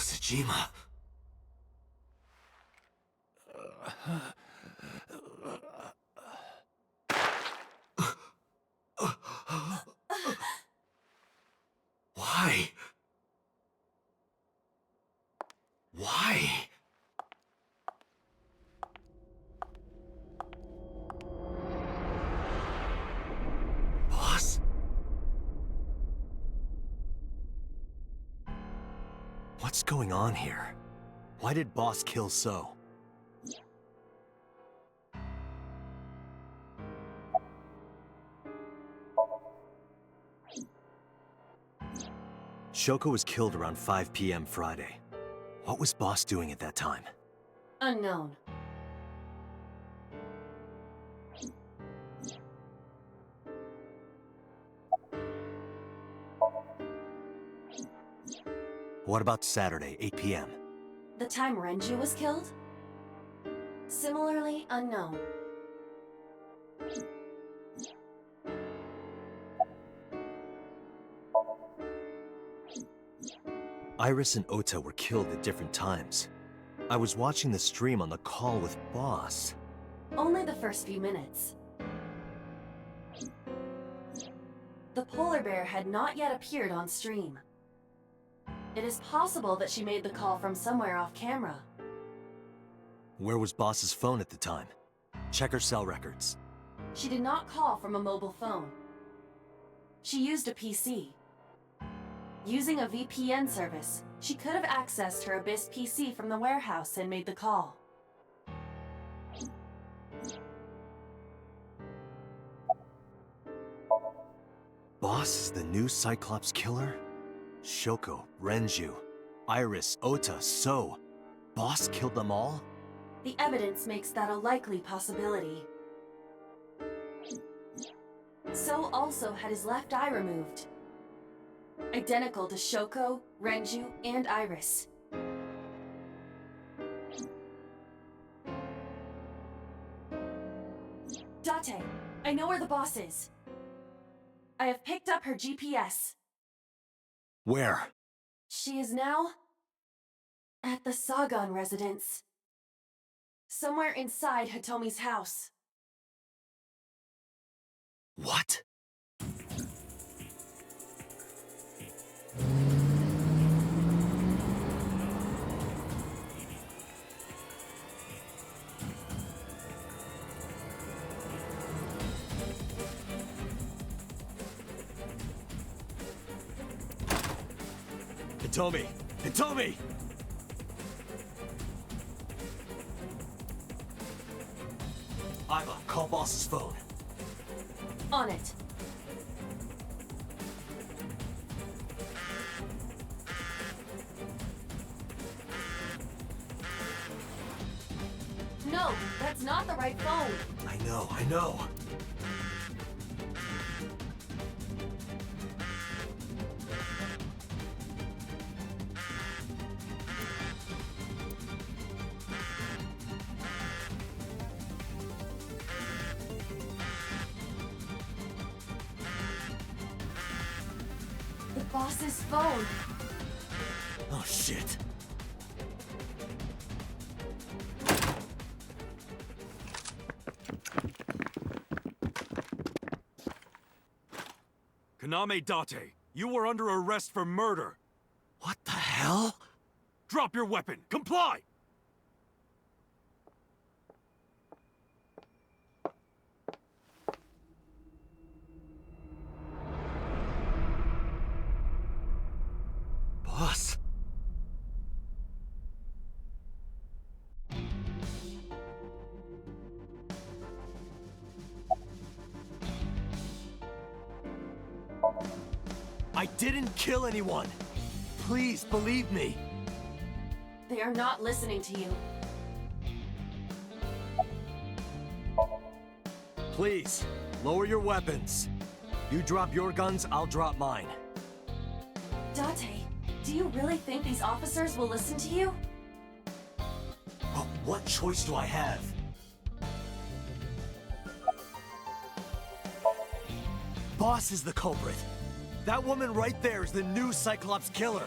Boss Jima. Why? Why? Boss? What's going on here? Why did Boss kill So? Shoko was killed around 5 p.m. Friday. What was Boss doing at that time? Unknown. What about Saturday, 8 p.m.? The time Renju was killed? Similarly unknown. Iris and Ota were killed at different times. I was watching the stream on the call with Boss. Only the first few minutes. The polar bear had not yet appeared on stream. It is possible that she made the call from somewhere off camera. Where was Boss's phone at the time? Check her cell records. She did not call from a mobile phone. She used a PC. Using a VPN service, she could have accessed her Abyss PC from the warehouse and made the call. Boss is the new Cyclops killer? Shoko, Renju, Iris, Ota, So. Boss killed them all? The evidence makes that a likely possibility. So also had his left eye removed. Identical to Shoko, Renju, and Iris. Date, I know where the boss is. I have picked up her GPS. Where? She is now at the Sagan residence. Somewhere inside Hitomi's house. What? Hitomi! Hitomi! Iva, call Boss's phone. On it. No, that's not the right phone. I know. The boss's phone. Oh, shit. Kaname Date, you were under arrest for murder. What the hell? Drop your weapon. Comply! Boss? I didn't kill anyone! Please, believe me! They are not listening to you. Please, lower your weapons. You drop your guns, I'll drop mine. Date, do you really think these officers will listen to you? But what choice do I have? Boss is the culprit. That woman right there is the new Cyclops killer.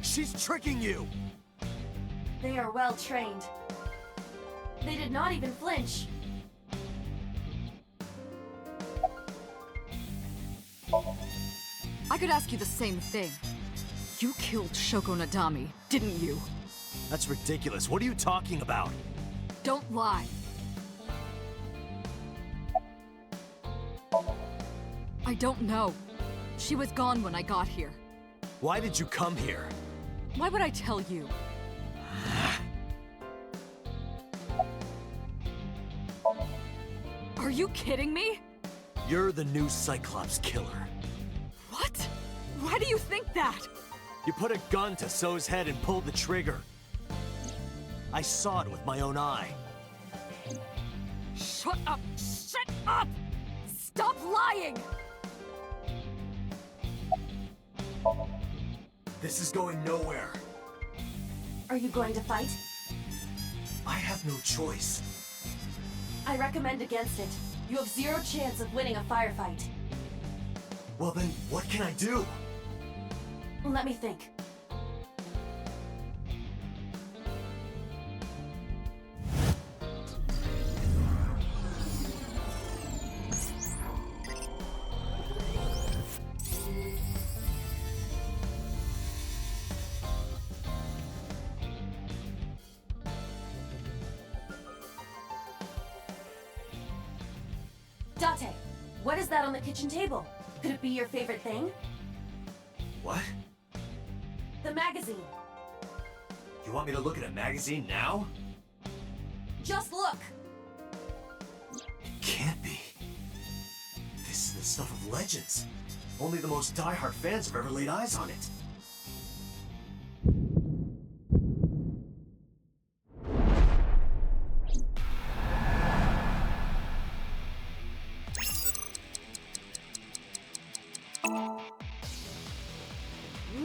She's tricking you. They are well trained. They did not even flinch. I could ask you the same thing. You killed Shoko Nadami, didn't you? That's ridiculous. What are you talking about? Don't lie. I don't know. She was gone when I got here. Why did you come here? Why would I tell you? Are you kidding me? You're the new Cyclops killer. What? Why do you think that? You put a gun to So's head and pulled the trigger. I saw it with my own eye. Shut up! Shut up! Stop lying! This is going nowhere. Are you going to fight? I have no choice. I recommend against it. You have zero chance of winning a firefight. Well then, what can I do? Let me think. Date, what is that on the kitchen table? Could it be your favorite thing? What? The magazine. You want me to look at a magazine now? Just look! It can't be. This is the stuff of legends. Only the most diehard fans have ever laid eyes on it.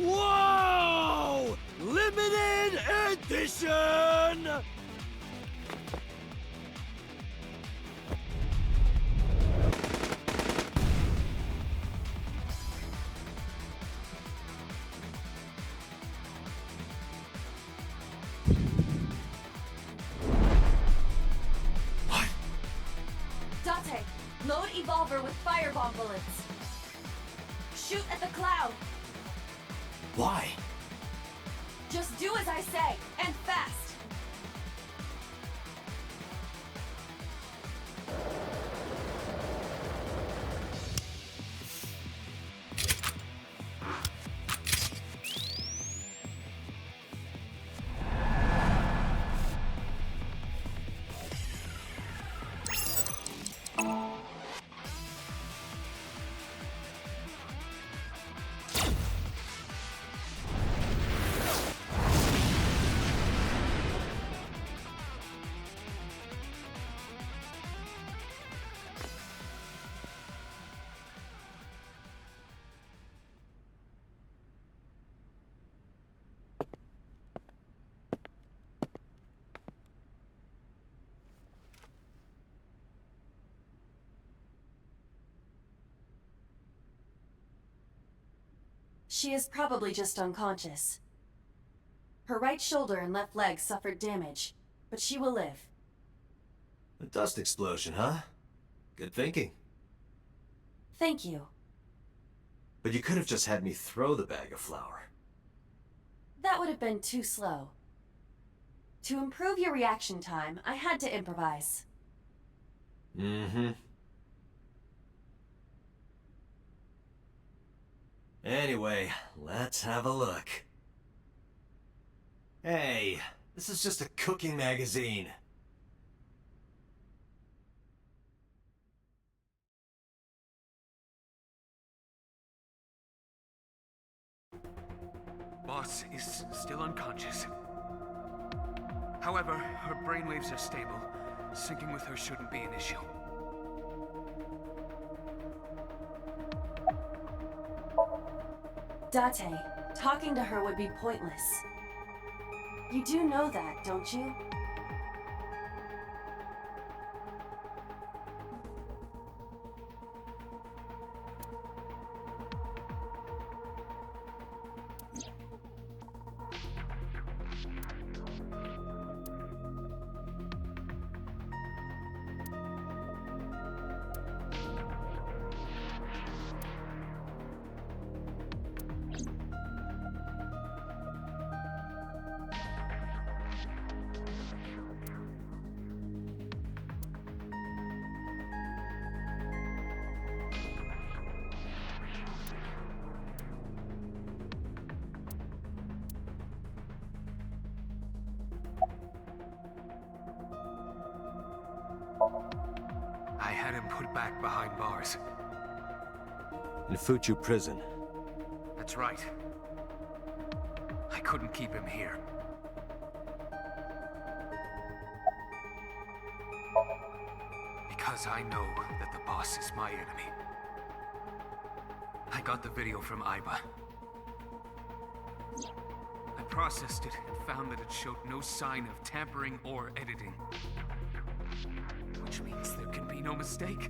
Whoa! Limited edition! What? Date, load Evolver with firebomb bullets. Shoot at the cloud. Why? Just do as I say, and fast. She is probably just unconscious. Her right shoulder and left leg suffered damage, but she will live. A dust explosion, huh? Good thinking. Thank you. But you could have just had me throw the bag of flour. That would have been too slow. To improve your reaction time, I had to improvise. Mm-hmm. Anyway, let's have a look. Hey, this is just a cooking magazine. Boss is still unconscious. However, her brainwaves are stable. Syncing with her shouldn't be an issue. Date, talking to her would be pointless. You do know that, don't you? had him put back behind bars. In Fuchu prison. That's right. I couldn't keep him here. Because I know that the boss is my enemy. I got the video from Aiba. I processed it and found that it showed no sign of tampering or editing. Which means there can be no mistake.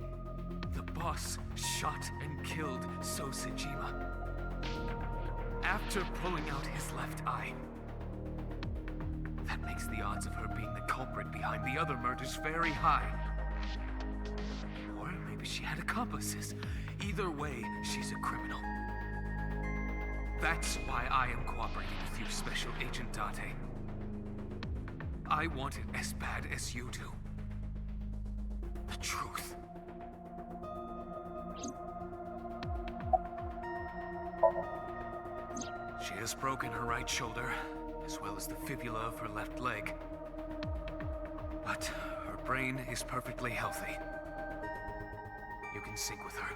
The boss shot and killed So Sejima. After pulling out his left eye. That makes the odds of her being the culprit behind the other murders very high. Or maybe she had accomplices. Either way, she's a criminal. That's why I am cooperating with you, Special Agent Date. I want it as bad as you do. The truth. She has broken her right shoulder, as well as the fibula of her left leg. But her brain is perfectly healthy. You can sync with her.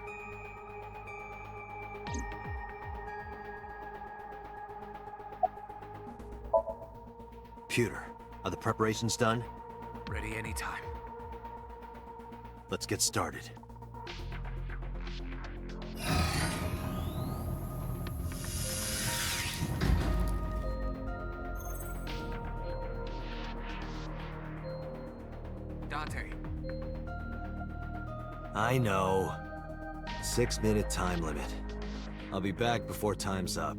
Computer, are the preparations done? Ready anytime. Let's get started. Dante, I know. 6-minute time limit. I'll be back before time's up.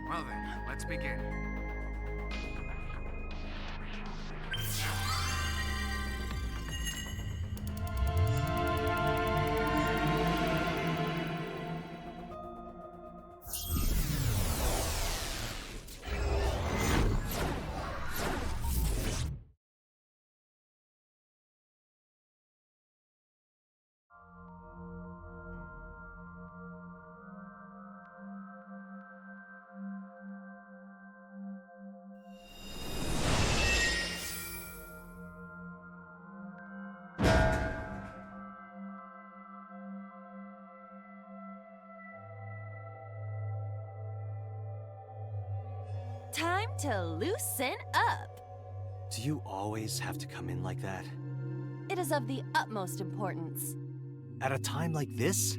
well then, let's begin. Time to loosen up. Do you always have to come in like that? It is of the utmost importance. At a time like this?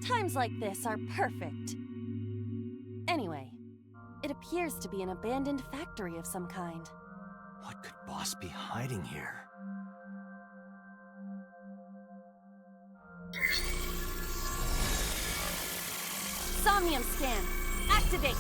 Times like this are perfect. Anyway, it appears to be an abandoned factory of some kind. What could Boss be hiding here? Somnium scan, activate!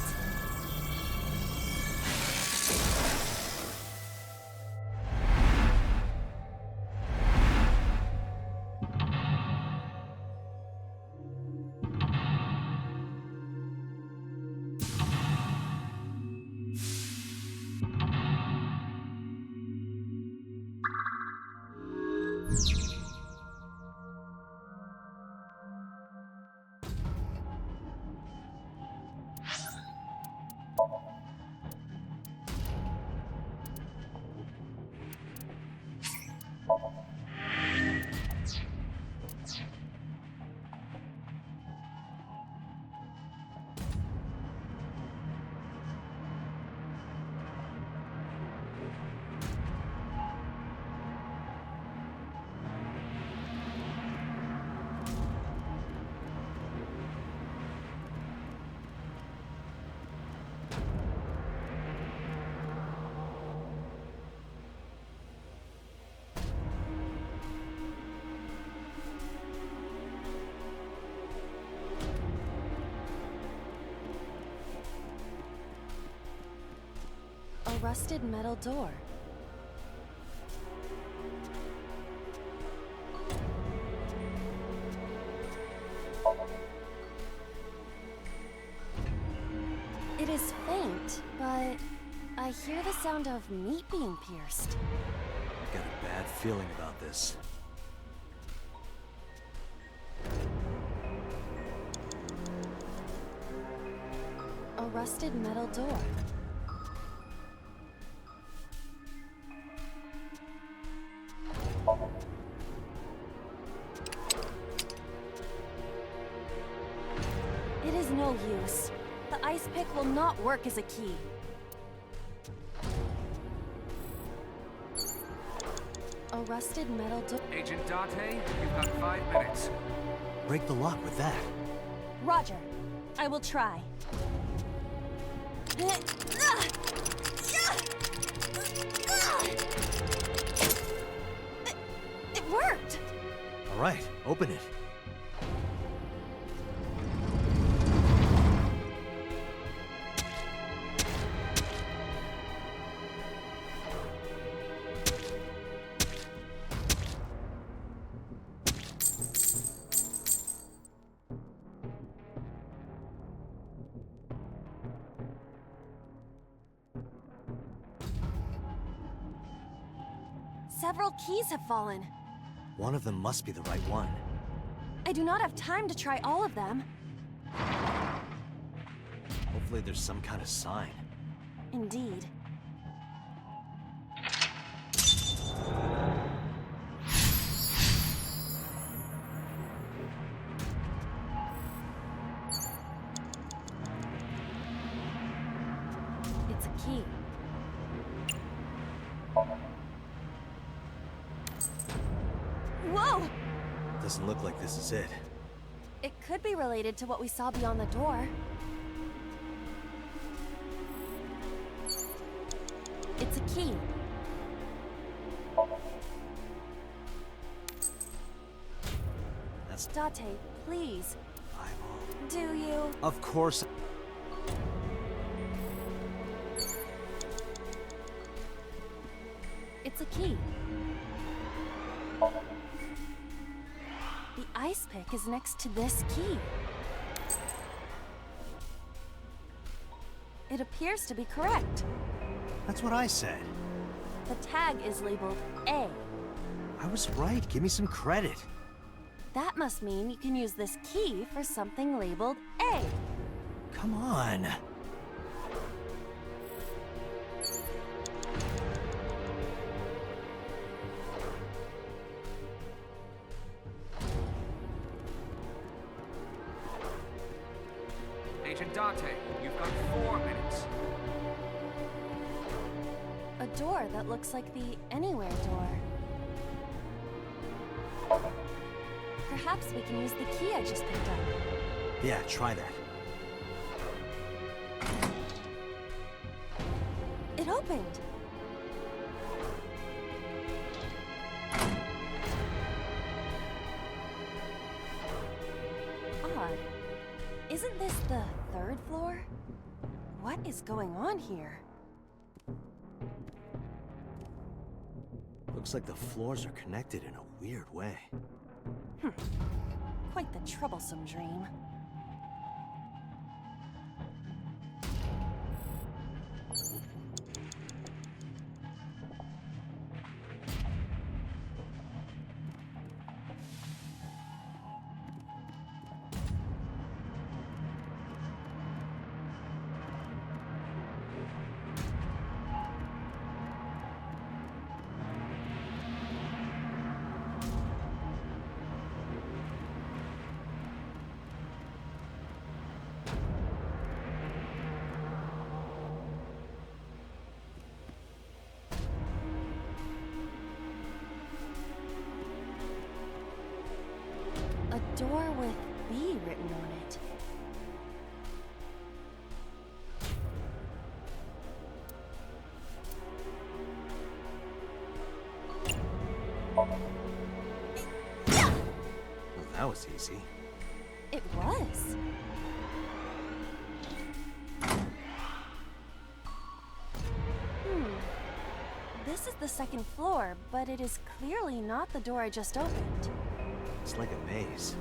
A rusted metal door. It is faint, but I hear the sound of meat being pierced. I've got a bad feeling about this. A rusted metal door. No use. The ice pick will not work as a key. A rusted metal door. Agent Date, you've got 5 minutes. Break the lock with that. Roger. I will try. It worked! All right, open it. Several keys have fallen. One of them must be the right one. I do not have time to try all of them. Hopefully there's some kind of sign. Indeed. It's a key. Whoa! Doesn't look like this is it. It could be related to what we saw beyond the door. It's a key. That's Date, please. eyeball. Do you? Of course. It's a key. The ice pick is next to this key. It appears to be correct. That's what I said. The tag is labeled A. I was right. Give me some credit. That must mean you can use this key for something labeled A. Come on. Agent Date, you've got 4 minutes. A door that looks like the Anywhere door. Perhaps we can use the key I just picked up. Yeah, try that. It opened. Odd. Isn't this the 3rd floor? What is going on here? Looks like the floors are connected in a weird way. Quite the troublesome dream. A door with B written on it. Well, that was easy. It was. This is the 2nd floor, but it is clearly not the door I just opened. It's like a maze.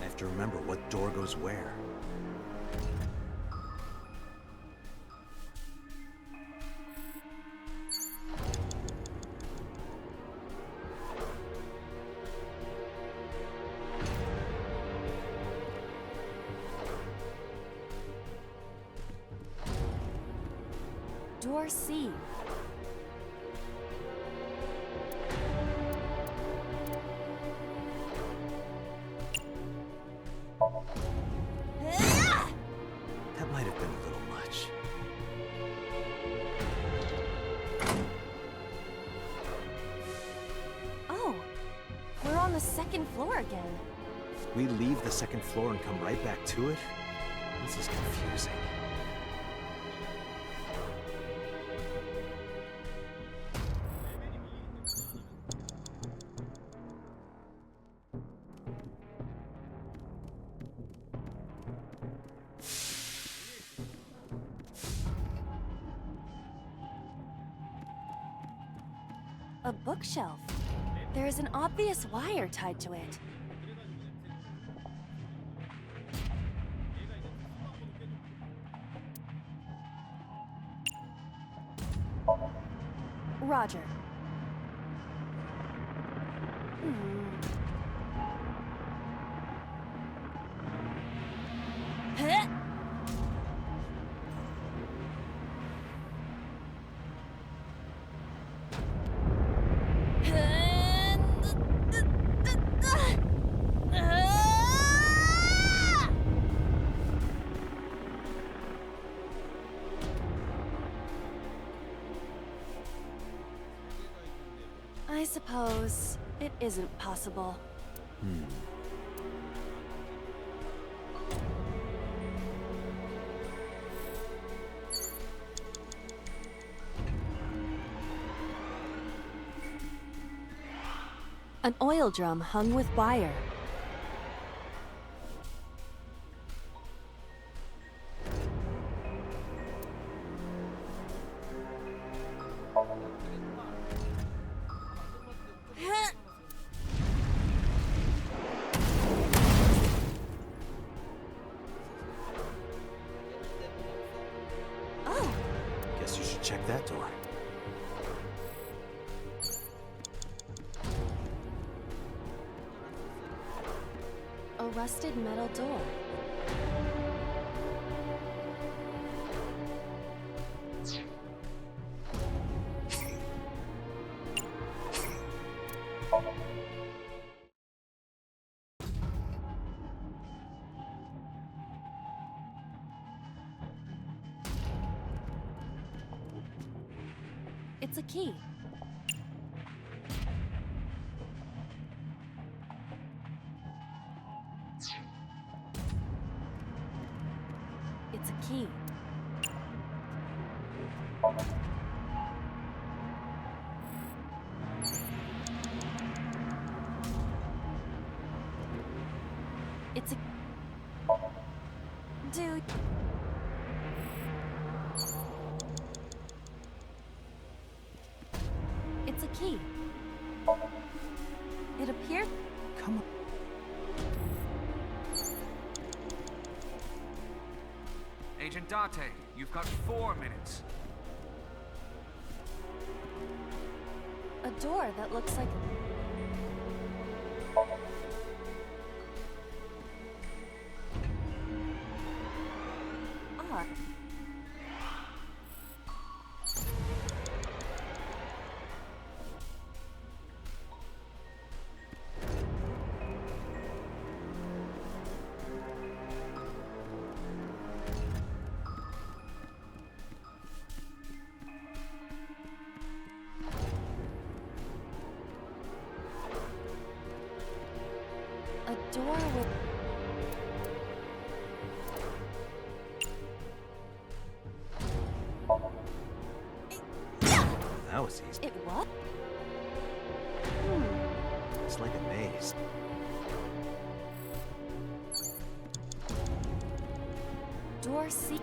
I have to remember what door goes where. Door C. the second floor again? We leave the second floor and come right back to it? This is confusing. A bookshelf. There is an obvious wire tied to it. Roger. Huh? I suppose it isn't possible. An oil drum hung with wire. Oh, Guess you should check that door. a rusted metal door. It's a key. It's a key. It's a... Dude. It's a key. It appears... Come on. Agent Date, you've got 4 minutes. A door that looks like... Odd. A door with... That was easy. It what? It's like a maze. Door C...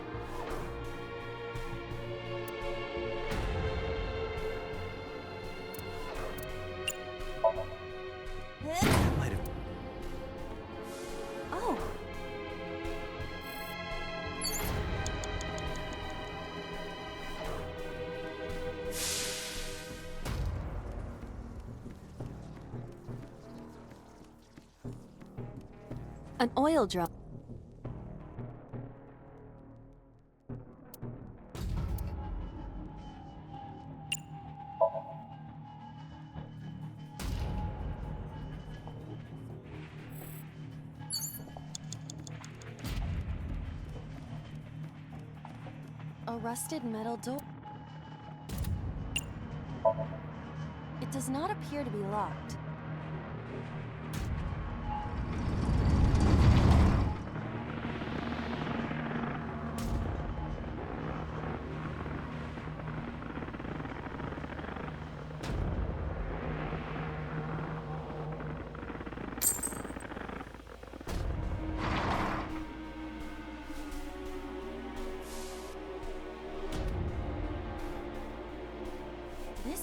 That might have... Oh. An oil drum. A rusted metal door. It does not appear to be locked.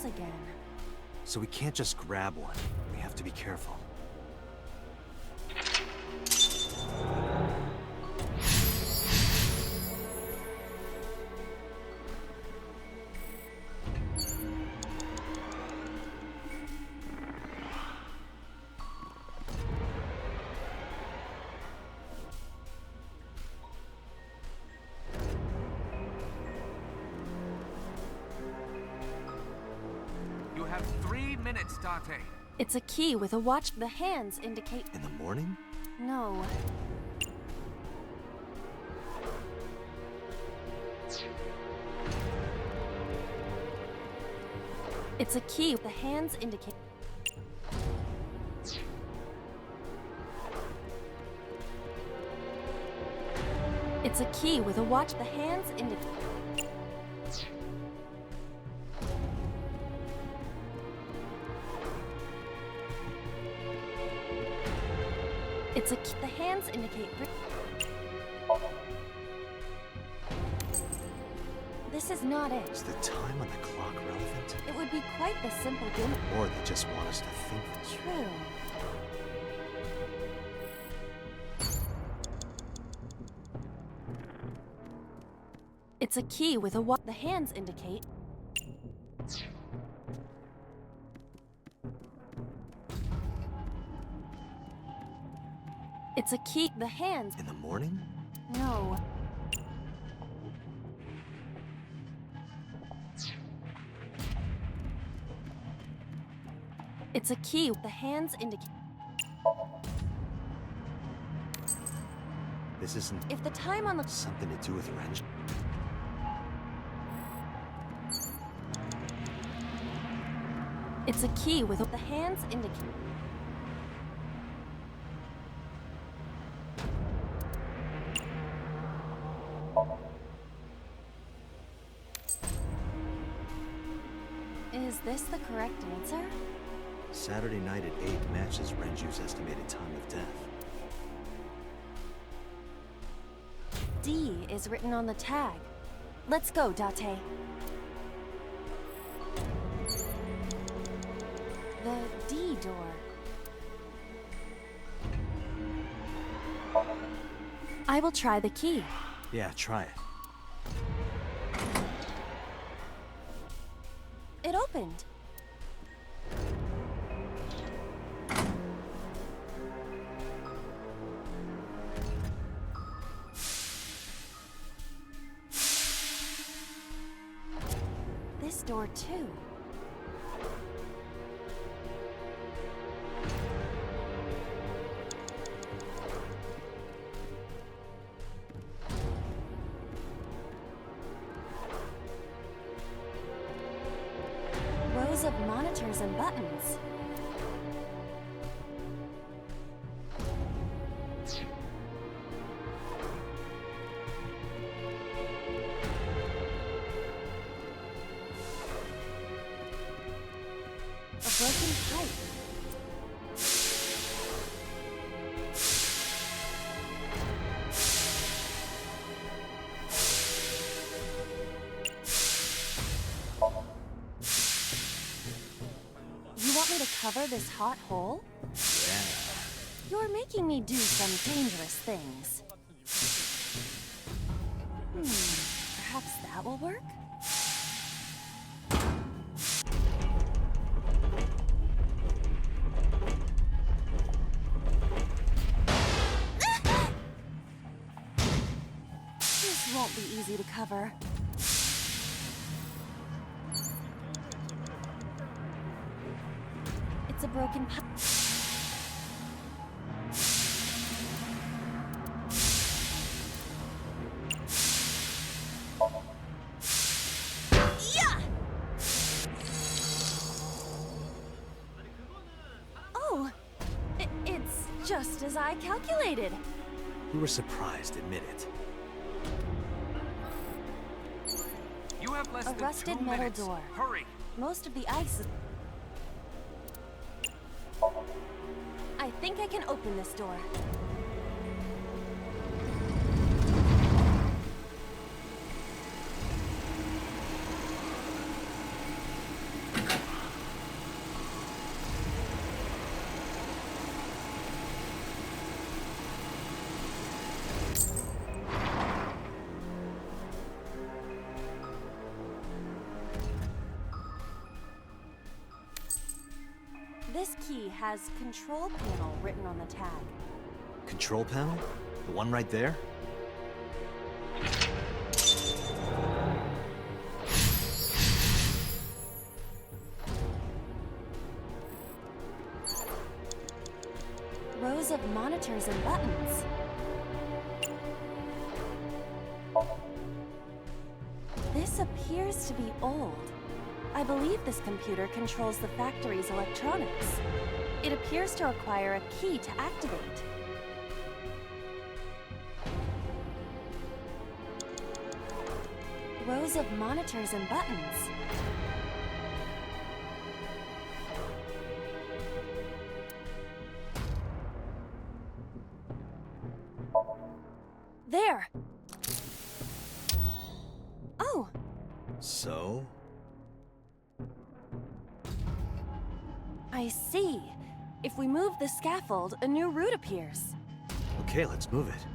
house again. So we can't just grab one. We have to be careful. You have 3 minutes, Dante. It's a key with a watch. The hands indicate. In the morning? No. It's a key. The hands indicate. It's a key with a watch. The hands indicate. It's a key. The hands indicate. This is not it. Is the time on the clock relevant? It would be quite the simple game. Or they just want us to think this. True. It's a key with a watch. The hands indicate. It's a key. The hands. In the morning? No. It's a key. The hands indicate. This isn't If the time on the. something to do with Renju. It's a key with the hands indicate. Is this the correct answer? Saturday night at 8 matches Renju's estimated time of death. D is written on the tag. Let's go, Date. The D door. I will try the key. Yeah, try it. It opened. This door too. Rows of monitors and buttons. A broken pipe. You want me to cover this hot hole? Yeah. You're making me do some dangerous things. Perhaps that will work? This won't be easy to cover. It's a broken pipe. Yeah! Oh, it's just as I calculated. We were surprised, admit it. You have less A than rusted 2 metal minutes. door. Hurry. Most of the ice is... I think I can open this door. This key has control panel written on the tag. Control panel? The one right there? Rows of monitors and buttons. This appears to be old. I believe this computer controls the factory's electronics. It appears to require a key to activate. Rows of monitors and buttons. There! Oh! So? I see. If we move the scaffold, a new route appears. Okay, let's move it.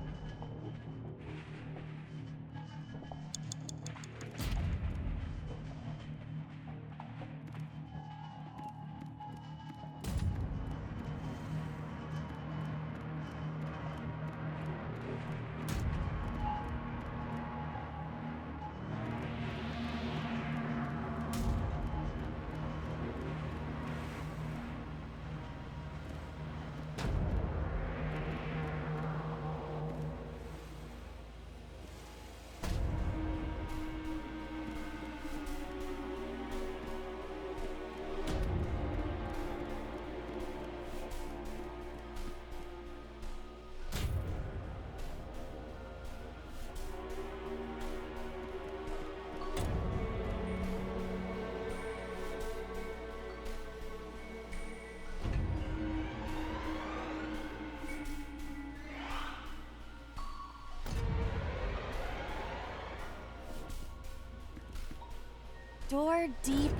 Door deep.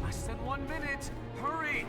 Less than 1 minute. Hurry!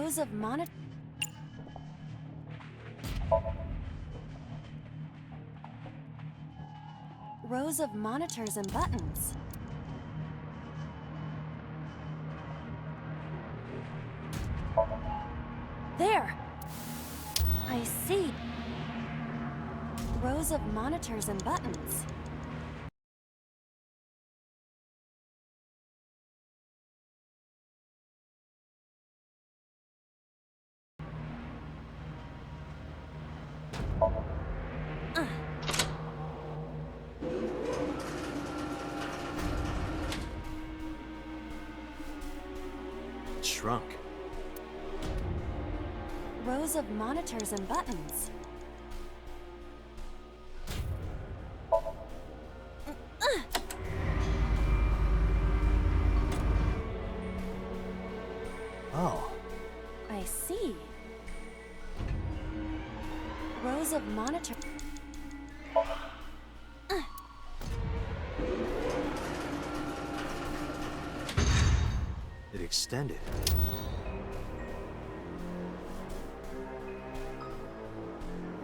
Rows of monitor. Rows of monitors and buttons. There! I see. Rows of monitors and buttons. Shrunk. Rows of monitors and buttons. Oh, I see. Rows of monitor. it extended.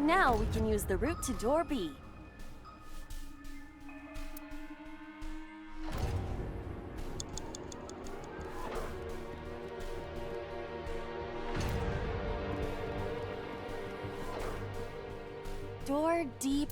Now we can use the route to door B. Door D.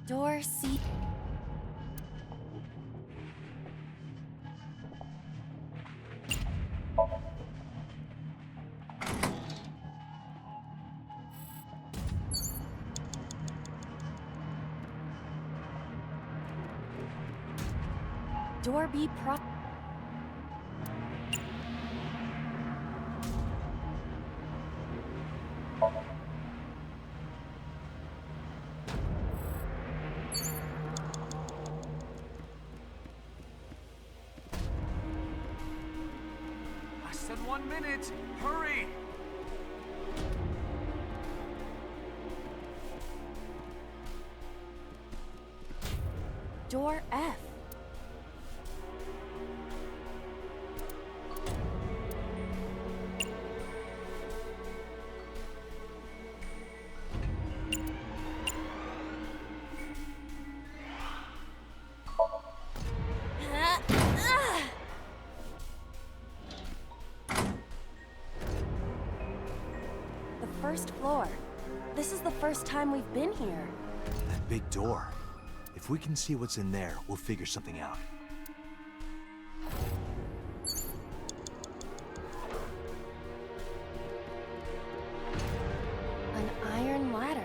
Door C. Door B prop. Less than 1 minute. Hurry! Door F. The first floor. This is the first time we've been here. That big door. If we can see what's in there, we'll figure something out. An iron ladder.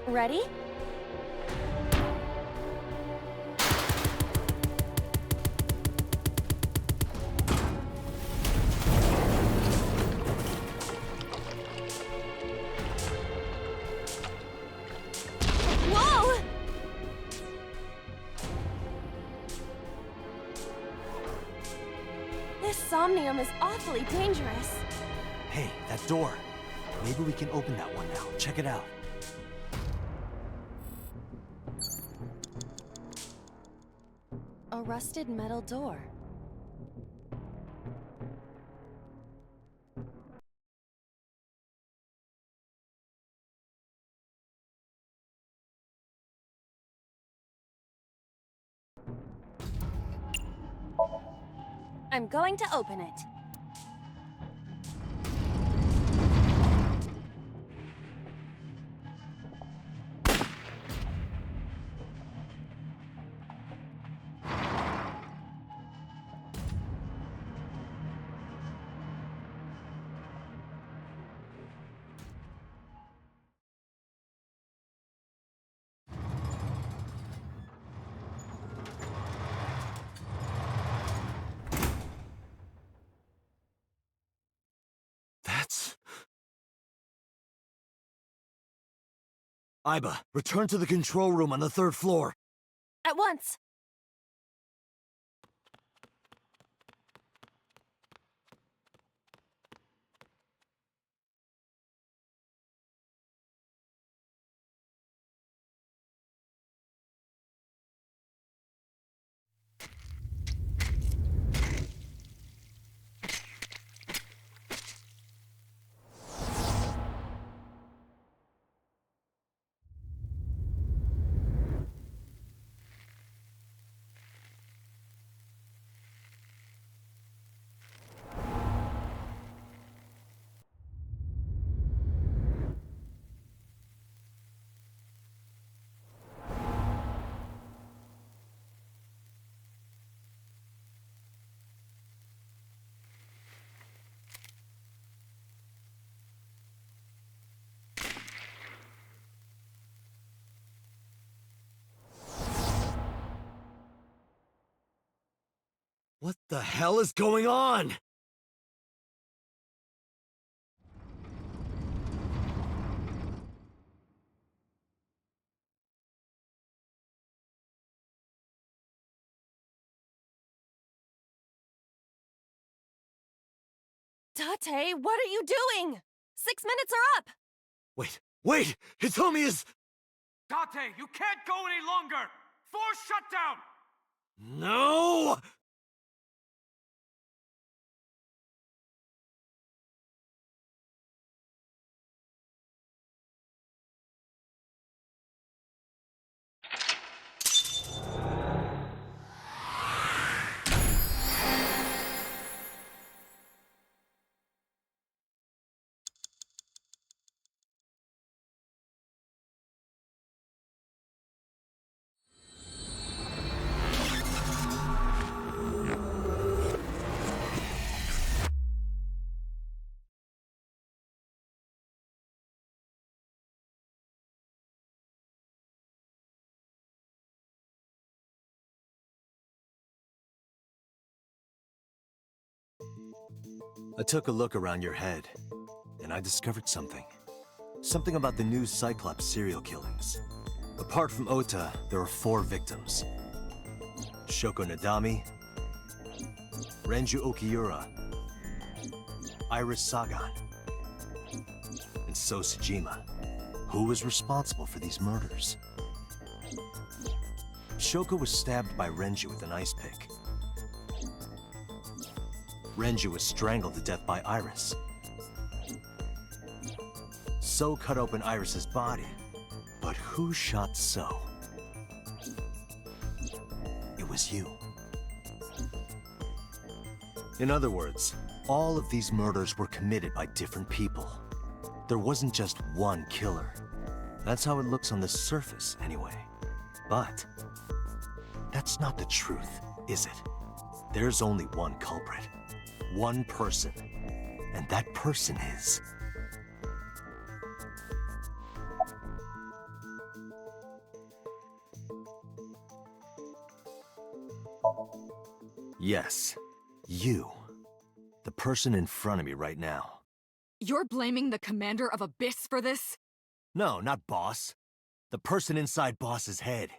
Ready? Whoa! This somnium is awfully dangerous. Hey, that door. Maybe we can open that one now. Check it out. A rusted metal door. I'm going to open it. That's... Iba, return to the control room on the 3rd floor. At once. What the hell is going on? Tate, what are you doing? 6 minutes are up! Wait! Hitomi is... Date, you can't go any longer! Force shutdown! No! I took a look around your head, and I discovered something. Something about the new Cyclops serial killings. Apart from Ota, there are 4 victims. Shoko Nadami, Renju Okiura, Iris Sagan, and So Sejima. Who was responsible for these murders? Shoko was stabbed by Renju with an ice pick. Renju was strangled to death by Iris. So cut open Iris's body. But who shot So? It was you. In other words, all of these murders were committed by different people. There wasn't just one killer. That's how it looks on the surface, anyway. But that's not the truth, is it? There's only one culprit. One person. And that person is... Yes, you. The person in front of me right now. You're blaming the commander of Abyss for this? No, not Boss. The person inside Boss's head.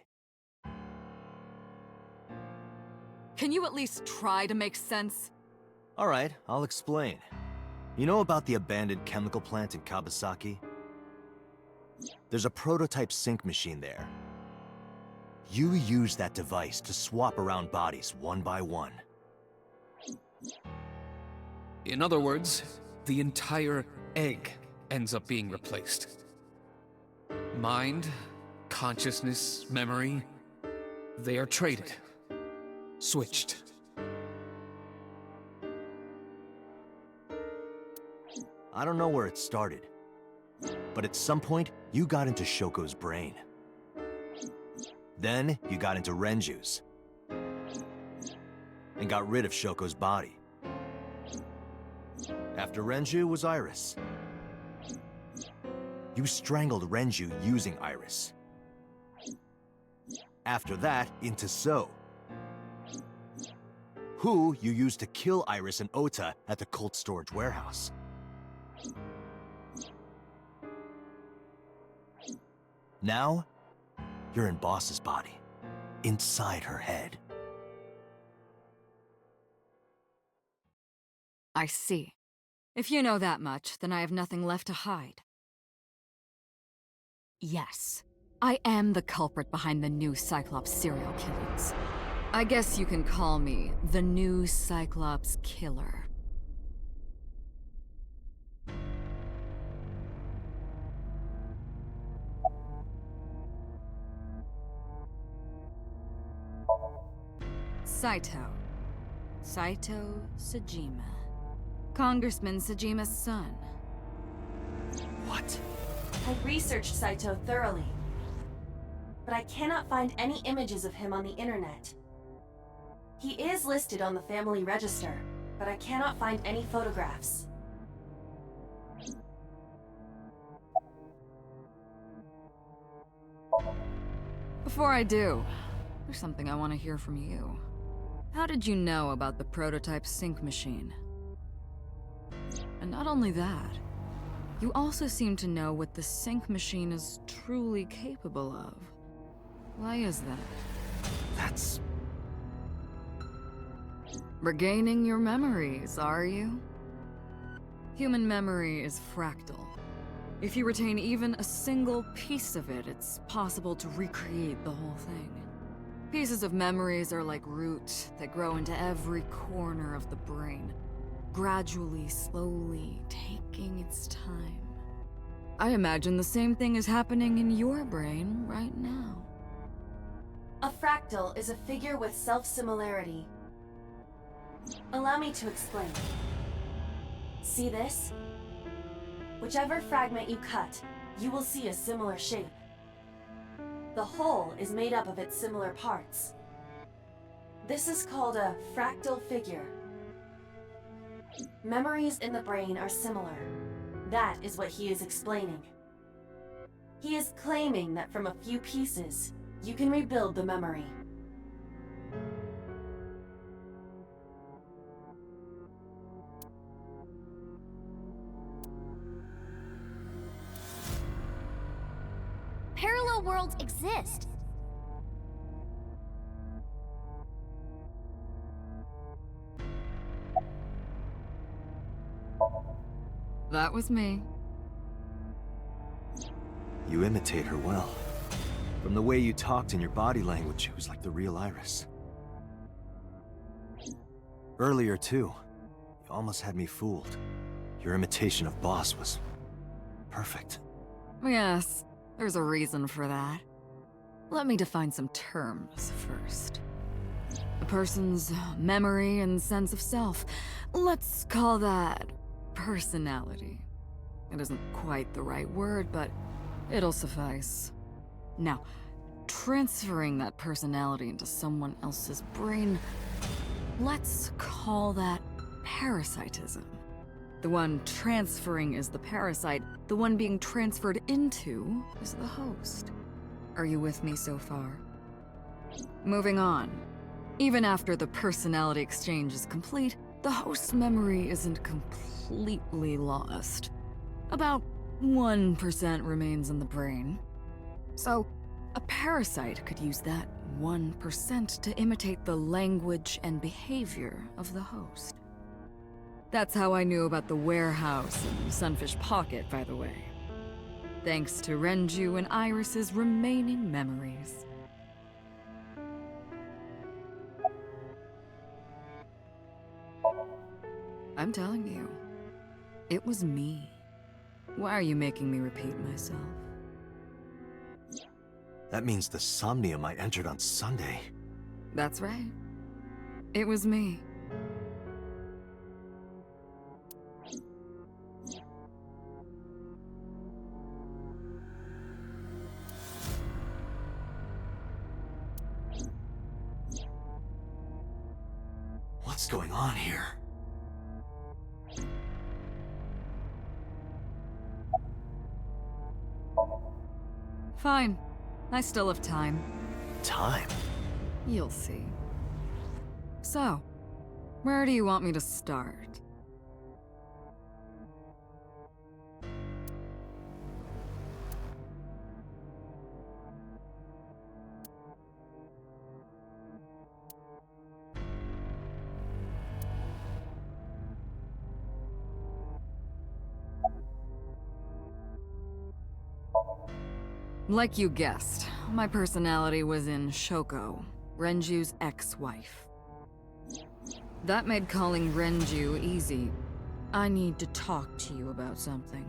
Can you at least try to make sense? All right, I'll explain. You know about the abandoned chemical plant in Kawasaki? There's a prototype sync machine there. You use that device to swap around bodies one by one. In other words, the entire egg ends up being replaced. Mind, consciousness, memory, they are traded. Switched. I don't know where it started, but at some point, you got into Shoko's brain. Then, you got into Renju's, and got rid of Shoko's body. After Renju was Iris. You strangled Renju using Iris. After that, into So, who you used to kill Iris and Ota at the cult storage warehouse. Now, you're in Boss's body, inside her head. I see. If you know that much, then I have nothing left to hide. Yes, I am the culprit behind the new Cyclops serial killings. I guess you can call me the new Cyclops killer. Saito Sajima. Congressman Sajima's son. What? I researched Saito thoroughly, but I cannot find any images of him on the internet. He is listed on the family register, but I cannot find any photographs. Before I do, there's something I want to hear from you. How did you know about the prototype sync machine? And not only that, you also seem to know what the sync machine is truly capable of. Why is that? That's... Regaining your memories, are you? Human memory is fractal. If you retain even a single piece of it, it's possible to recreate the whole thing. Pieces of memories are like roots that grow into every corner of the brain, gradually, slowly, taking its time. I imagine the same thing is happening in your brain right now. A fractal is a figure with self-similarity. Allow me to explain. See this? Whichever fragment you cut, you will see a similar shape. The whole is made up of its similar parts. This is called a fractal figure. Memories in the brain are similar. That is what he is explaining. He is claiming that from a few pieces, you can rebuild the memory. Parallel worlds exist. That was me. You imitate her well. From the way you talked in your body language, it was like the real Iris. Earlier, too, you almost had me fooled. Your imitation of Boss was perfect. Yes, there's a reason for that. Let me define some terms first. A person's memory and sense of self. Let's call that personality. It isn't quite the right word, but it'll suffice. Now, transferring that personality into someone else's brain, let's call that parasitism. The one transferring is the parasite, the one being transferred into is the host. Are you with me so far? Moving on. Even after the personality exchange is complete, the host's memory isn't completely lost. About 1% remains in the brain. So, a parasite could use that 1% to imitate the language and behavior of the host. That's how I knew about the warehouse and Sunfish Pocket, by the way. Thanks to Renju and Iris's remaining memories. I'm telling you, it was me. Why are you making me repeat myself? That means the Somnium I entered on Sunday. That's right. It was me. What's going on here? Fine. I still have time. Time? You'll see. So, where do you want me to start? Like you guessed, my personality was in Shoko, Renju's ex-wife. That made calling Renju easy. I need to talk to you about something.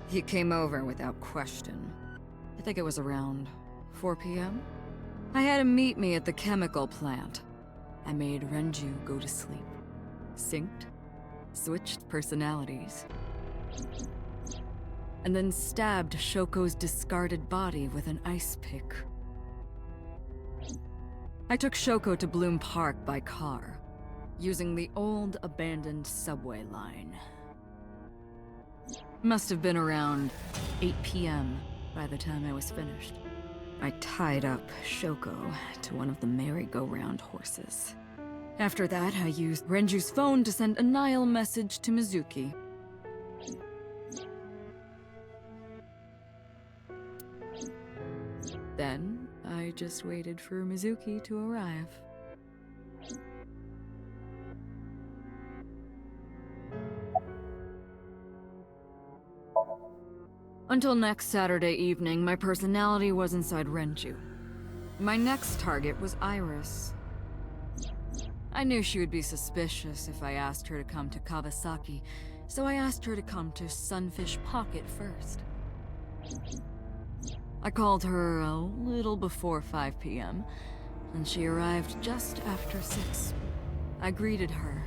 He came over without question. I think it was around 4 p.m. I had him meet me at the chemical plant. I made Renju go to sleep. Synced, switched personalities, and then stabbed Shoko's discarded body with an ice pick. I took Shoko to Bloom Park by car, using the old abandoned subway line. Must have been around 8 p.m. by the time I was finished. I tied up Shoko to one of the merry-go-round horses. After that, I used Renju's phone to send a Nile message to Mizuki. Then, I just waited for Mizuki to arrive. Until next Saturday evening, my personality was inside Renju. My next target was Iris. I knew she would be suspicious if I asked her to come to Kawasaki, so I asked her to come to Sunfish Pocket first. I called her a little before 5 p.m., and she arrived just after 6. I greeted her,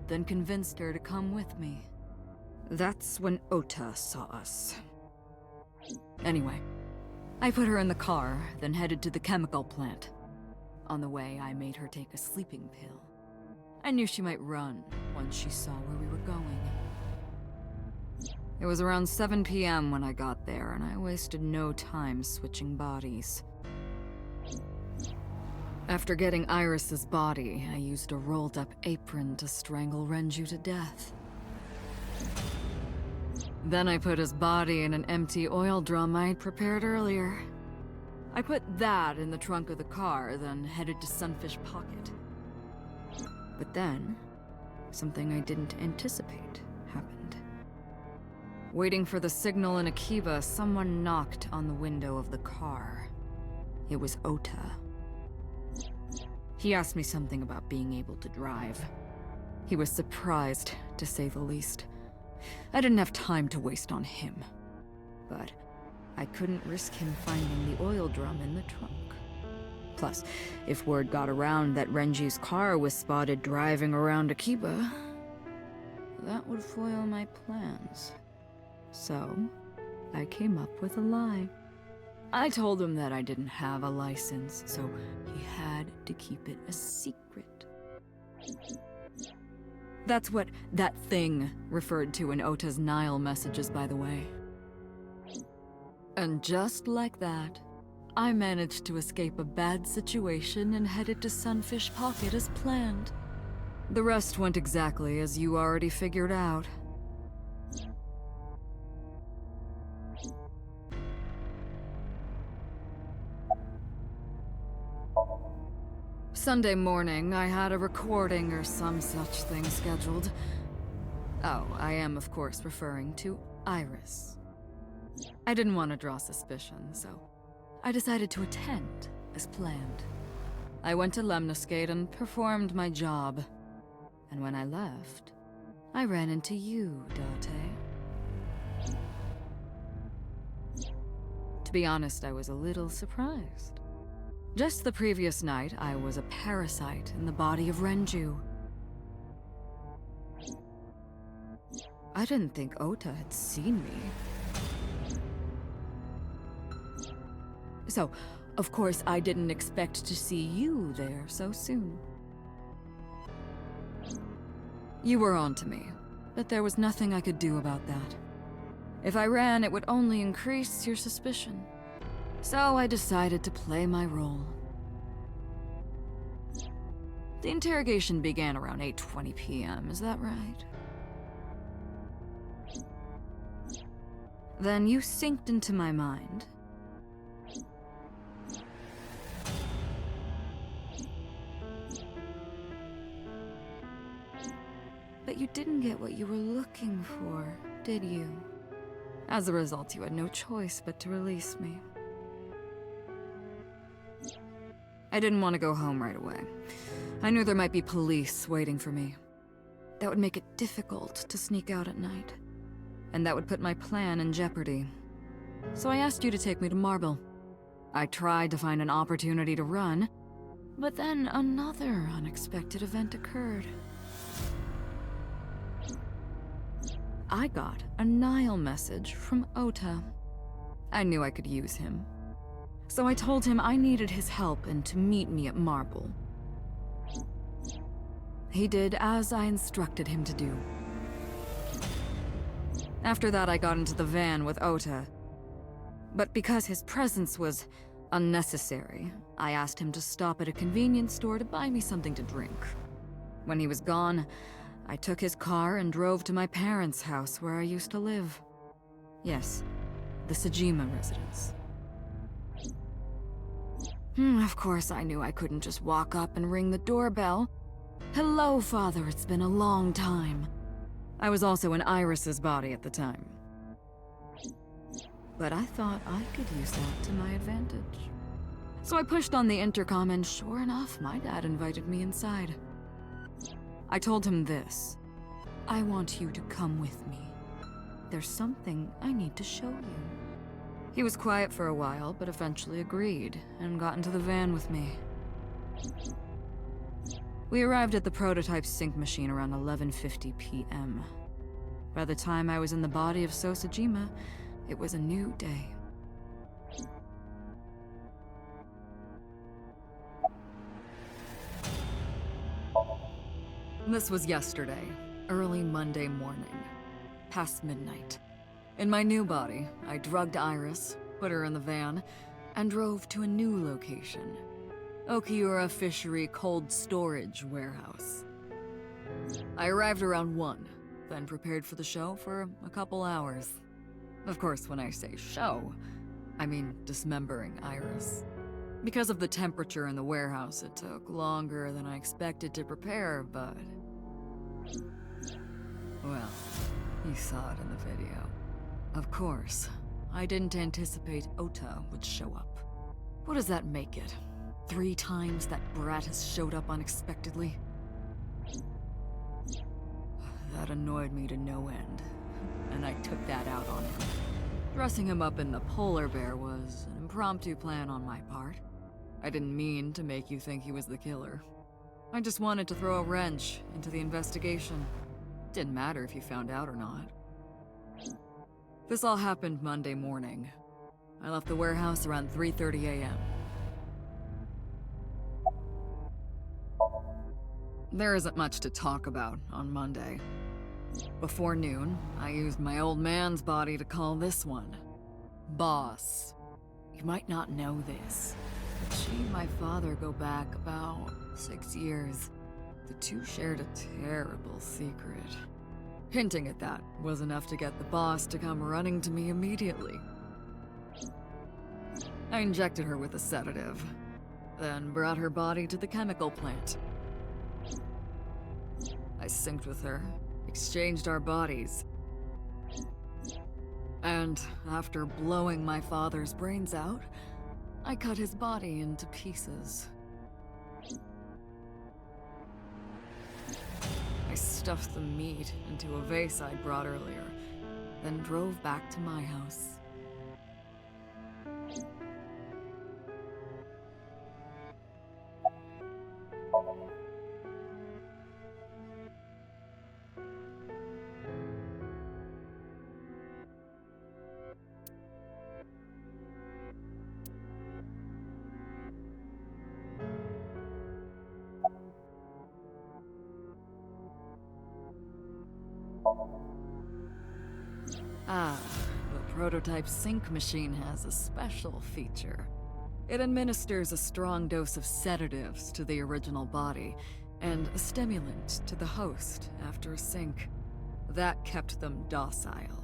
then convinced her to come with me. That's when Ota saw us. Anyway, I put her in the car, then headed to the chemical plant. On the way, I made her take a sleeping pill. I knew she might run once she saw where we were going. It was around 7 p.m. when I got there, and I wasted no time switching bodies. After getting Iris's body, I used a rolled-up apron to strangle Renju to death. Then I put his body in an empty oil drum I'd prepared earlier. I put that in the trunk of the car, then headed to Sunfish Pocket. But then, something I didn't anticipate happened. Waiting for the signal in Akiba, someone knocked on the window of the car. It was Ota. He asked me something about being able to drive. He was surprised, to say the least. I didn't have time to waste on him. But I couldn't risk him finding the oil drum in the trunk. Plus, if word got around that Renju's car was spotted driving around Akiba, that would foil my plans. So, I came up with a lie. I told him that I didn't have a license, so he had to keep it a secret. That's what that thing referred to in Ota's Nile messages, by the way. And just like that, I managed to escape a bad situation and headed to Sunfish Pocket as planned. The rest went exactly as you already figured out. Sunday morning, I had a recording or some such thing scheduled. Oh, I am, of course, referring to Iris. I didn't want to draw suspicion, so I decided to attend as planned. I went to Lemniscate and performed my job. And when I left, I ran into you, Date. To be honest, I was a little surprised. Just the previous night, I was a parasite in the body of Renju. I didn't think Ota had seen me. So, of course, I didn't expect to see you there so soon. You were onto me, but there was nothing I could do about that. If I ran, it would only increase your suspicion. So I decided to play my role. The interrogation began around 8:20 p.m., is that right? Then you synced into my mind. But you didn't get what you were looking for, did you? As a result, you had no choice but to release me. I didn't want to go home right away. I knew there might be police waiting for me. That would make it difficult to sneak out at night. And that would put my plan in jeopardy. So I asked you to take me to Marble. I tried to find an opportunity to run, but then another unexpected event occurred. I got a Nile message from Ota. I knew I could use him. So I told him I needed his help and to meet me at Marble. He did as I instructed him to do. After that, I got into the van with Ota. But because his presence was unnecessary, I asked him to stop at a convenience store to buy me something to drink. When he was gone, I took his car and drove to my parents' house where I used to live. Yes, the Sejima residence. Of course, I knew I couldn't just walk up and ring the doorbell. Hello, Father, it's been a long time. I was also in Iris's body at the time. But I thought I could use that to my advantage. So I pushed on the intercom and sure enough, my dad invited me inside. I told him this. I want you to come with me. There's something I need to show you. He was quiet for a while, but eventually agreed and got into the van with me. We arrived at the prototype sync machine around 11:50 p.m. By the time I was in the body of Sosajima, it was a new day. This was yesterday, early Monday morning, past midnight. In my new body, I drugged Iris, put her in the van, and drove to a new location. Okiura Fishery Cold Storage Warehouse. I arrived around 1, then prepared for the show for a couple hours. Of course, when I say show, I mean dismembering Iris. Because of the temperature in the warehouse, it took longer than I expected to prepare, but... well, you saw it in the video. Of course, I didn't anticipate Ota would show up. What does that make it? 3 times that brat has showed up unexpectedly? That annoyed me to no end, and I took that out on him. Dressing him up in the polar bear was an impromptu plan on my part. I didn't mean to make you think he was the killer. I just wanted to throw a wrench into the investigation. Didn't matter if you found out or not. This all happened Monday morning. I left the warehouse around 3:30 a.m. There isn't much to talk about on Monday. Before noon, I used my old man's body to call this one Boss. You might not know this, but she and my father go back about 6 years. The two shared a terrible secret. Hinting at that was enough to get the boss to come running to me immediately. I injected her with a sedative, then brought her body to the chemical plant. I synced with her, exchanged our bodies, and after blowing my father's brains out, I cut his body into pieces. I stuffed the meat into a vase I'd brought earlier, then drove back to my house. Ah, the prototype sync machine has a special feature. It administers a strong dose of sedatives to the original body, and a stimulant to the host after sync. That kept them docile.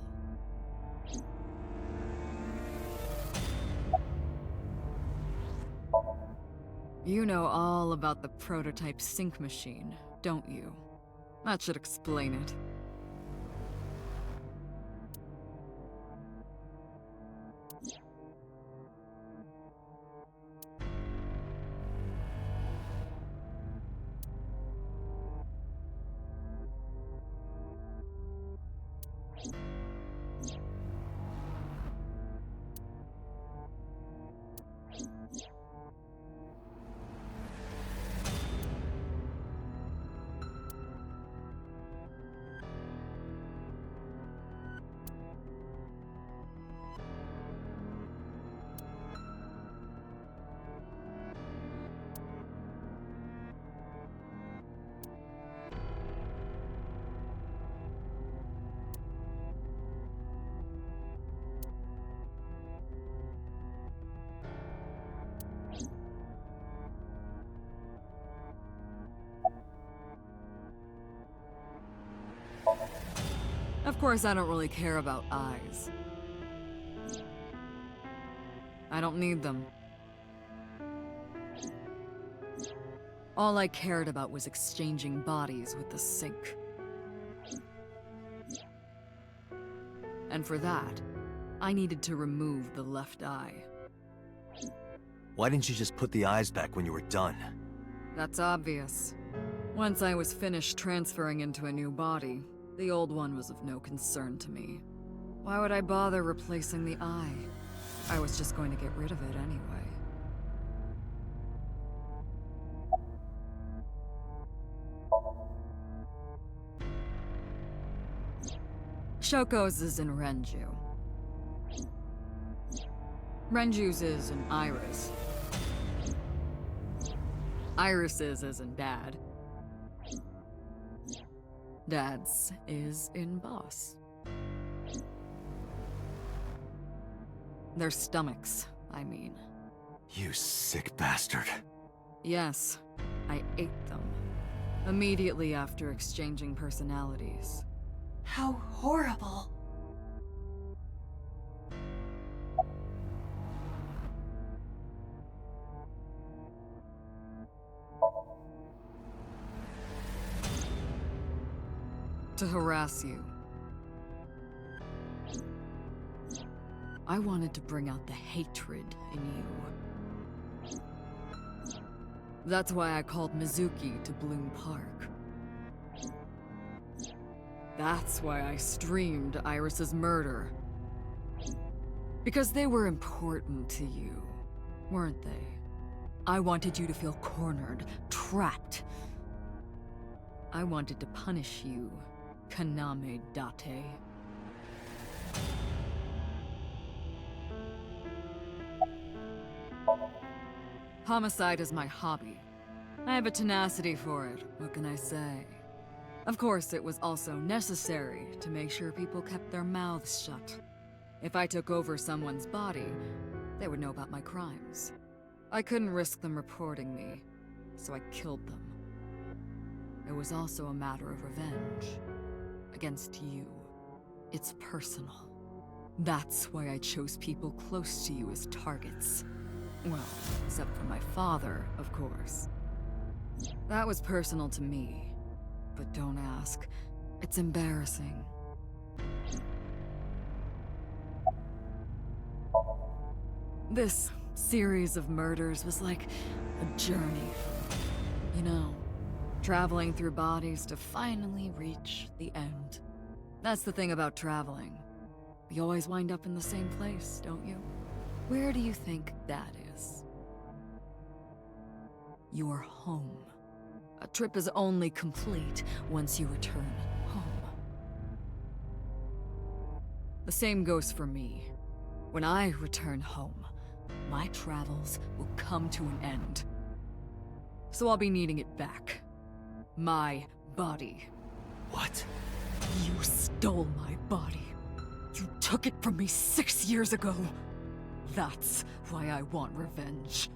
You know all about the prototype sync machine, don't you? That should explain it. Of course, I don't really care about eyes. I don't need them. All I cared about was exchanging bodies with the sync. And for that, I needed to remove the left eye. Why didn't you just put the eyes back when you were done? That's obvious. Once I was finished transferring into a new body, the old one was of no concern to me. Why would I bother replacing the eye? I was just going to get rid of it anyway. Shoko's is in Renju. Renju's is in Iris. Iris's is in Dad. Dad's is in Boss. Their stomachs, I mean. You sick bastard. Yes, I ate them. Immediately after exchanging personalities. How horrible. To harass you. I wanted to bring out the hatred in you. That's why I called Mizuki to Bloom Park. That's why I streamed Iris's murder. Because they were important to you, weren't they? I wanted you to feel cornered, trapped. I wanted to punish you, Kaname Date. Homicide is my hobby. I have a tenacity for it, what can I say? Of course, it was also necessary to make sure people kept their mouths shut. If I took over someone's body, They would know about my crimes. I couldn't risk them reporting me, so I killed them. It was also a matter of revenge. Against you. It's personal. That's why I chose people close to you as targets. Well, except for my father, of course. That was personal to me. But don't ask. It's embarrassing. This series of murders was like a journey. You know, traveling through bodies to finally reach the end. That's the thing about traveling. You always wind up in the same place, don't you? Where do you think that is? Your home. A trip is only complete once you return home. The same goes for me. When I return home, my travels will come to an end. So I'll be needing it back. My body. What? You stole my body. You took it from me 6 years ago. That's why I want revenge.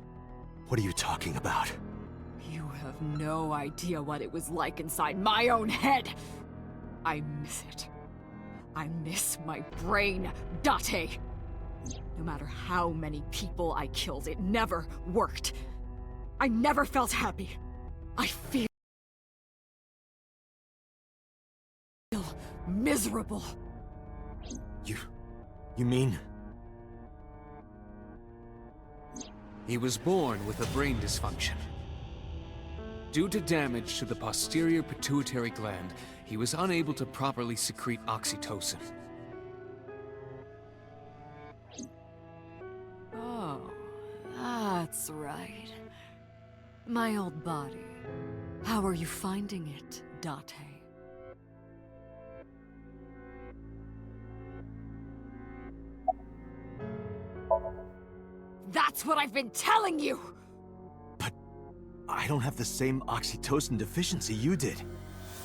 What are you talking about? You have no idea what it was like inside my own head. I miss it. I miss my brain, Date. No matter how many people I killed, it never worked. I never felt happy. I feel miserable. You mean? He was born with a brain dysfunction. Due to damage to the posterior pituitary gland, he was unable to properly secrete oxytocin. Oh, that's right. My old body. How are you finding it, Date? That's what I've been telling you! But I don't have the same oxytocin deficiency you did.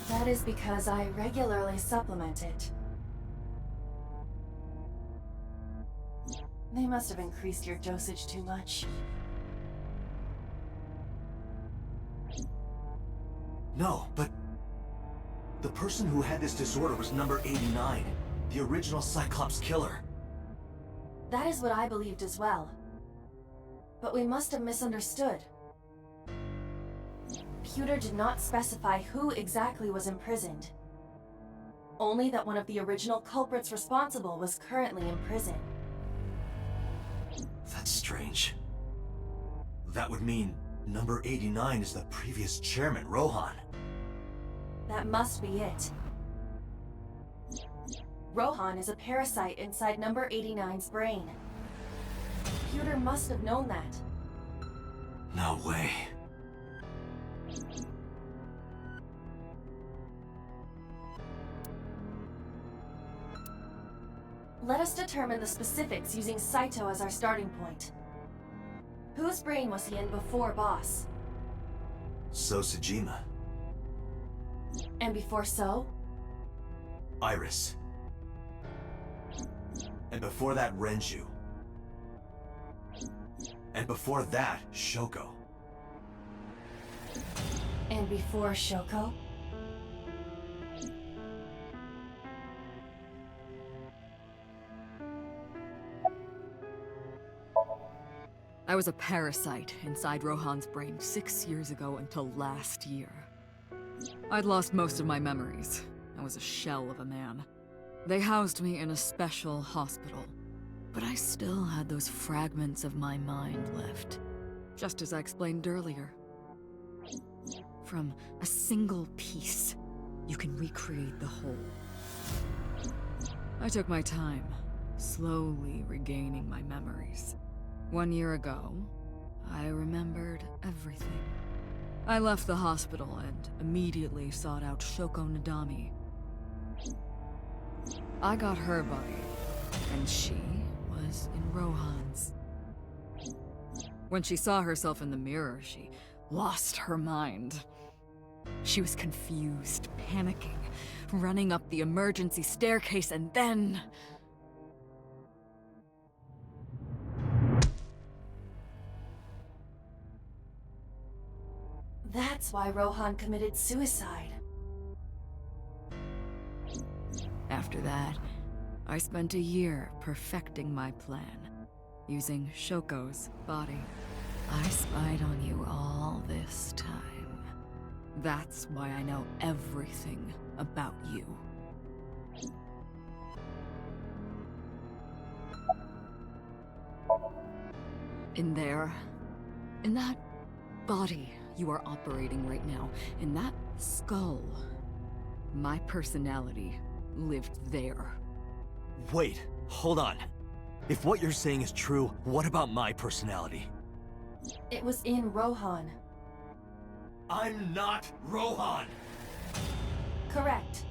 That is because I regularly supplement it. They must have increased your dosage too much. No, but the person who had this disorder was number 89, the original Cyclops killer. That is what I believed as well. But we must have misunderstood. Pewter did not specify who exactly was imprisoned. Only that one of the original culprits responsible was currently in prison. That's strange. That would mean number 89 is the previous chairman, Rohan. That must be it. Rohan is a parasite inside number 89's brain. Pewter must have known that. No way. Let us determine the specifics using Saito as our starting point. Whose brain was he in before Boss? So Sejima. And before So? Iris. And before that, Renju. And before that, Shoko. And before Shoko? I was a parasite inside Rohan's brain 6 years ago until last year. I'd lost most of my memories. I was a shell of a man. They housed me in a special hospital, but I still had those fragments of my mind left, just as I explained earlier. From a single piece, you can recreate the whole. I took my time, slowly regaining my memories. 1 year ago, I remembered everything. I left the hospital and immediately sought out Shoko Nadami. I got her body, and she was in Rohan's. When she saw herself in the mirror, she lost her mind. She was confused, panicking, running up the emergency staircase, and then... That's why Rohan committed suicide. After that, I spent a year perfecting my plan, using Shoko's body. I spied on you all this time. That's why I know everything about you. In there, in that body you are operating right now, in that skull, my personality lived there. Wait, hold on. If what you're saying is true, what about my personality? It was in Rohan. I'm not Rohan! Correct.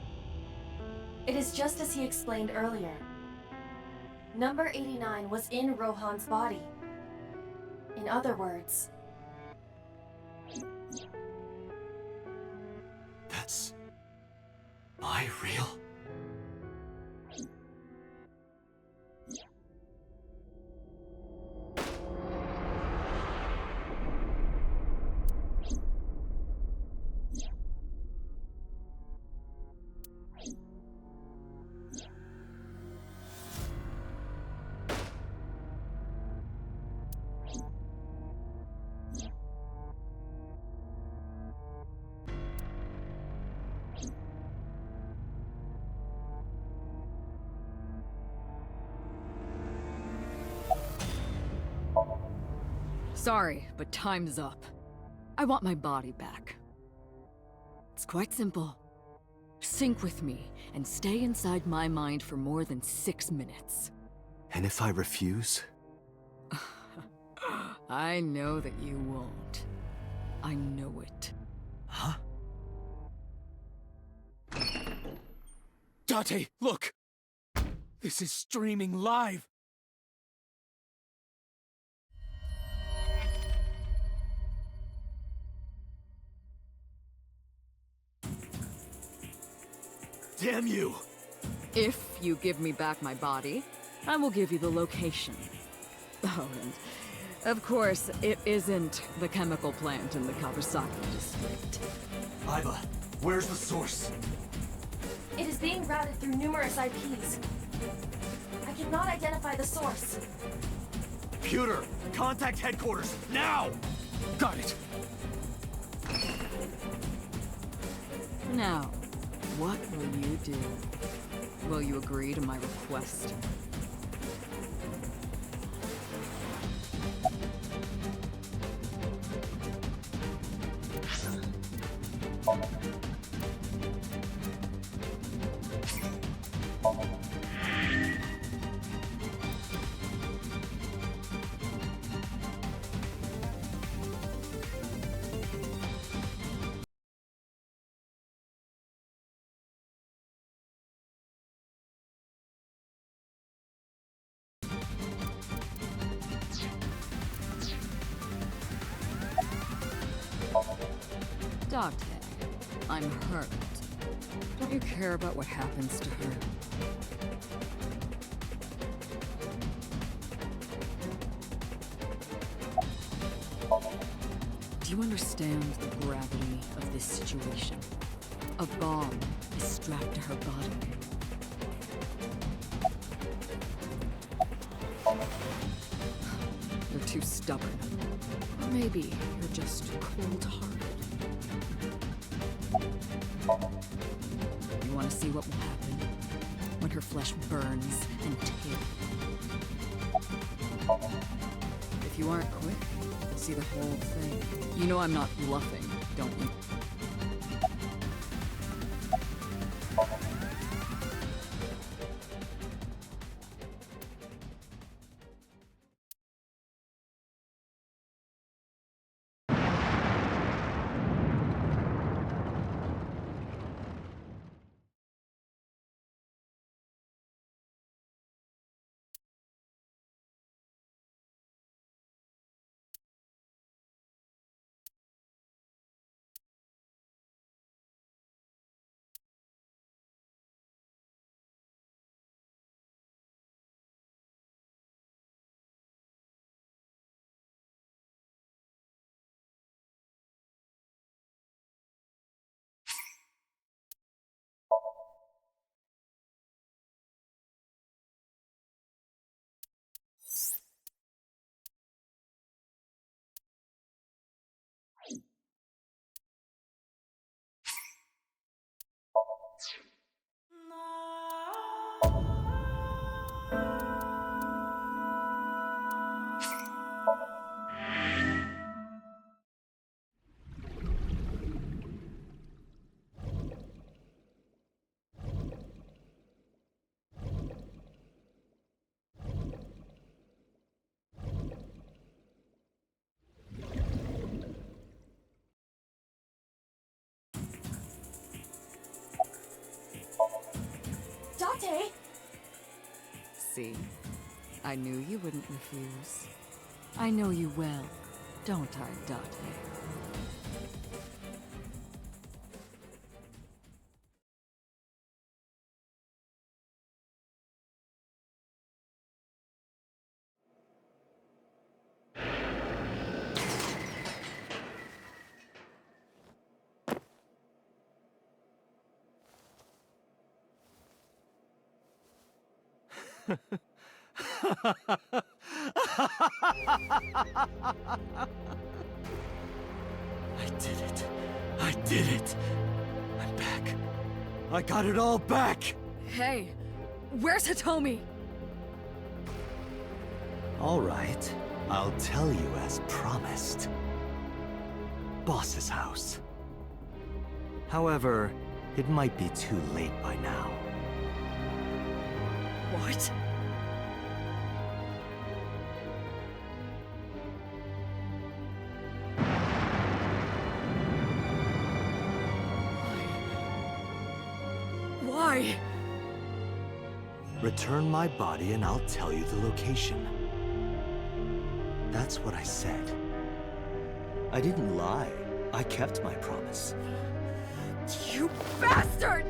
It is just as he explained earlier. Number 89 was in Rohan's body. In other words, That's... Am I real? Sorry, but time's up. I want my body back. It's quite simple. Sync with me and stay inside my mind for more than 6 minutes. And if I refuse? I know that you won't. I know it. Huh? Date, look! This is streaming live! Damn you! If you give me back my body, I will give you the location. Oh, and of course, it isn't the chemical plant in the Kawasaki district. Iva, where's the source? it is being routed through numerous IPs. I cannot identify the source. Computer, contact headquarters, now! Got it! Now, what will you do? Will you agree to my request? Date, I'm hurt. Don't you care about what happens to her? Do you understand the gravity of this situation? A bomb is strapped to her body. You're too stubborn. Or maybe you're just cold-hearted. You want to see what will happen when her flesh burns and tears? If you aren't quick, you'll see the whole thing. You know I'm not bluffing, don't you? Date! See, I knew you wouldn't refuse. I know you well, don't I, Date? I did it. I did it. I'm back. I got it all back. Hey, where's Hitomi? All right. I'll tell you as promised. Boss's house. However, it might be too late by now. What? Why? Return my body and I'll tell you the location. That's what I said. I didn't lie. I kept my promise. You bastard!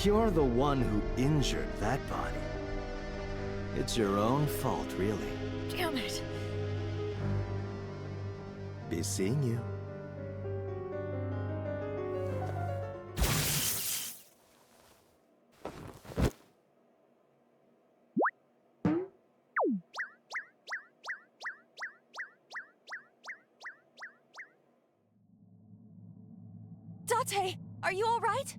You're the one who injured that body. It's your own fault, really. Damn it. Be seeing you. Date, are you all right?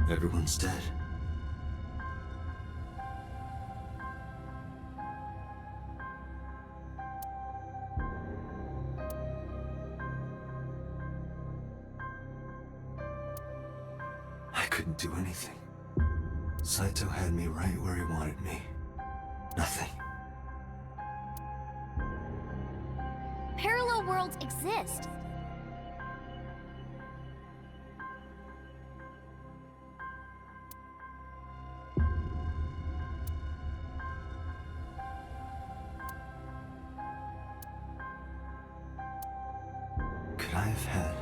Everyone's dead. I couldn't do anything. Saito had me right where he wanted me. Nothing. Parallel worlds exist. Could I have had